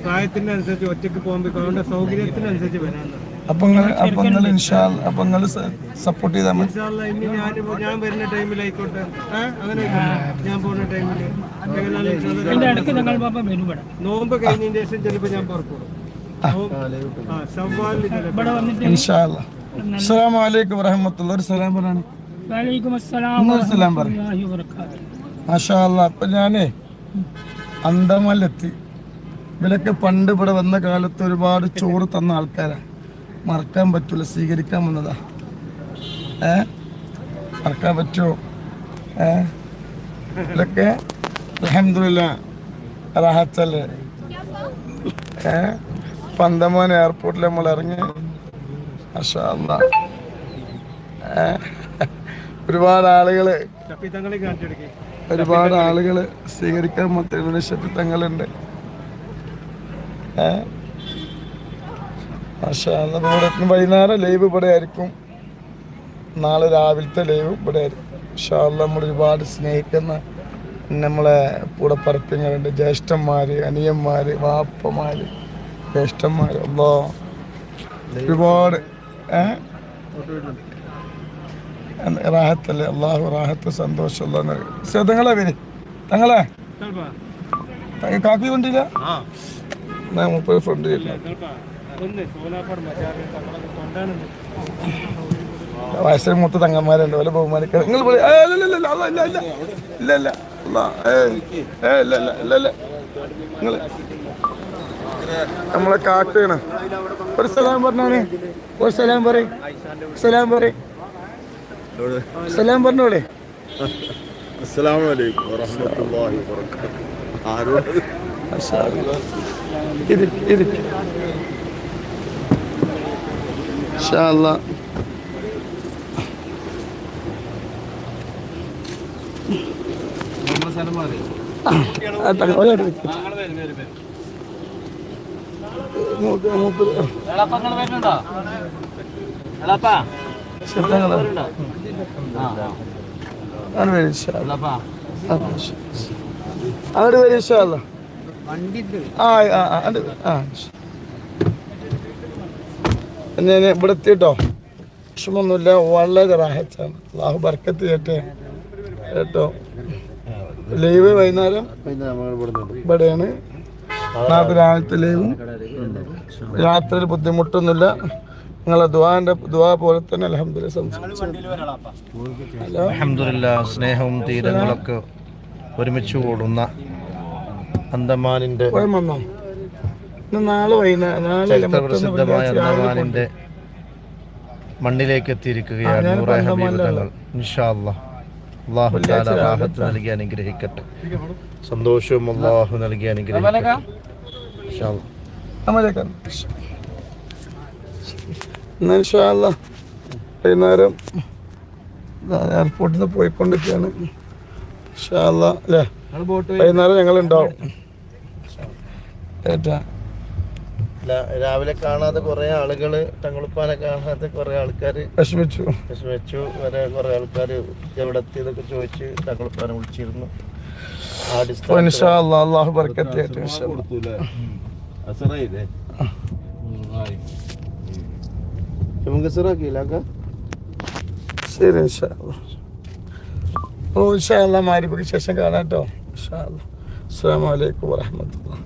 പ്രായത്തിനനുസരിച്ച് ഒറ്റയ്ക്ക് പോകുമ്പോൾ അവരുടെ സൗകര്യത്തിനനുസരിച്ച് വരാനുള്ളത്. അപ്പൊ നിങ്ങള് സപ്പോർട്ട് ചെയ്താൽ മതി. ഇനി ഞാൻ വരുന്ന ടൈമിലായിക്കോട്ടെ, അങ്ങനെ ഞാൻ പോകുന്ന ടൈമില് നോമ്പ് കഴിഞ്ഞതിന് ശേഷം ചിലപ്പോൾ ഞാൻ പുറപ്പെടും. ഇൻഷാ അല്ലാഹ്. അസ്സലാമു അലൈക്കും വറഹ്മത്തുള്ളാഹി. ഒരു സലാം പറയാണ്. സലാം പറയും. മാഷാ അല്ലാഹ്. അപ്പൊ ഞാനേ അന്തമാനിലെത്തി. ഇവരൊക്കെ പണ്ട് ഇവിടെ വന്ന കാലത്ത് ഒരുപാട് ചോറ് തന്ന ആൾക്കാരാ. മറക്കാൻ പറ്റൂല, സ്വീകരിക്കാൻ വന്നതാ. മറക്കാൻ പറ്റുമോ? ഇതൊക്കെ അൽഹംദുലില്ലാഹ് റാഹത്തല്ലേ. അന്തമാൻ എയർപോർട്ടിൽ നമ്മൾ ഇറങ്ങി. മാഷാ അല്ലാഹ്. ഒരുപാട് ആളുകള് സ്വീകരിക്കാൻ മൊത്തം തങ്ങളുണ്ട്. വൈകുന്നേരം ലൈവ് ഇവിടെ ആയിരിക്കും. നാളെ രാവിലത്തെ ലൈവ് ഇവിടെ ആയിരിക്കും. ഇൻഷാ അല്ലാഹ്. നമ്മൾ ഒരുപാട് സ്നേഹിക്കുന്ന നമ്മളെ കൂടെ പറപ്പിങ്ങളുണ്ട്. ജ്യേഷ്ഠന്മാര്, അനിയന്മാര്, വാപ്പമാര്, ജ്യേഷ്ഠന്മാര്, ഒരുപാട് റാഹത്തല്ലേ. അള്ളാഹു റാഹത്ത് സന്തോഷമുള്ള തങ്ങളെ വരി. തങ്ങളെ കാക്കി കൊണ്ടില്ല. മുപ്പത് ഫ്രണ്ട് വയസ്സിന് മൂത്ത തങ്ങന്മാരുണ്ട്. വല്ല ബഹുമാനിക്കാൻ നിങ്ങൾ നിങ്ങൾ നമ്മളെ കാക്കയാണ്. ഒരു സലാം പറഞ്ഞാണ്. ഒരു സലാം പറയും. സലാം പറയും. സലാം പറഞ്ഞോളെ. അസ്സലാമു അലൈക്കും വറഹ്മത്തുള്ളാഹി വബറകാതുഹു. ഇൻഷാ അല്ലാഹ്. അങ്ങോട്ട് വരും. ഇൻഷാ അല്ലാഹ്. ഞാൻ ഇവിടെ എത്തിയിട്ടോ. വിഷമൊന്നുമില്ല. വളരെ റാഹത്താണ്. അല്ലാഹു ബർക്കത്ത് ചെയ്യട്ടെ കേട്ടോ. ലൈവ് വൈകുന്നേരം ഇവിടെയാണ്. നാളെ രാവിലത്തെ ലൈവും. യാത്രയിൽ ബുദ്ധിമുട്ടൊന്നുമില്ല. നിങ്ങളെ ദുആ പോലെ തന്നെ അൽഹംദുലില്ലാഹ്. സ്നേഹവും തീരങ്ങളൊക്കെ ഒരുമിച്ച് കൂടുന്ന അന്തമാനിന്റെ ചരിത്രപ്രസിദ്ധമായ അന്തമാനിന്റെ മണ്ണിലേക്ക് എത്തിയിരിക്കുകയാണ് നൂറെ ഹബീബ് തങ്ങൾ. ഇൻഷാ അല്ലാഹ്. അല്ലാഹു തആല റാഹത്ത് നൽകി അനുഗ്രഹിക്കട്ടെ. സന്തോഷവും അല്ലാഹു നൽകി അനുഗ്രഹിക്കട്ടെ. ഇൻഷാ അല്ലാഹ്. ഇൻഷാ അല്ലാഹ്. വൈകുന്നേരം എയർപോർട്ടിൽ നിന്ന് പോയിക്കൊണ്ടിരിക്കുകയാണ്. ഇൻഷാ അല്ലാഹ് അല്ലേ. വൈകുന്നേരം ഞങ്ങളുണ്ടാവും. രാവിലെ കാണാതെ കുറെ ആളുകള്, തങ്ങളുപ്പാനെ കാണാതെ കുറെ ആൾക്കാർ വിഷമിച്ചു. വരെ കുറെ ആൾക്കാർ എവിടെ എത്തിയതൊക്കെ ചോദിച്ച് തങ്ങളുപ്പാനെ വിളിച്ചിരുന്നു. അല്ലാഹു ബർക്കത്ത് ചെയ്യട്ടെ. ശരി ഇൻഷാ അല്ലാഹ്. ഇൻഷാ അല്ലാഹ്. മഗ്‌രിബിക്ക് ശേഷം കാണാം കേട്ടോ. ഇൻഷാ അല്ലാഹ്. അസ്സലാമു അലൈക്കും വറഹ്മത്തുള്ളാഹി.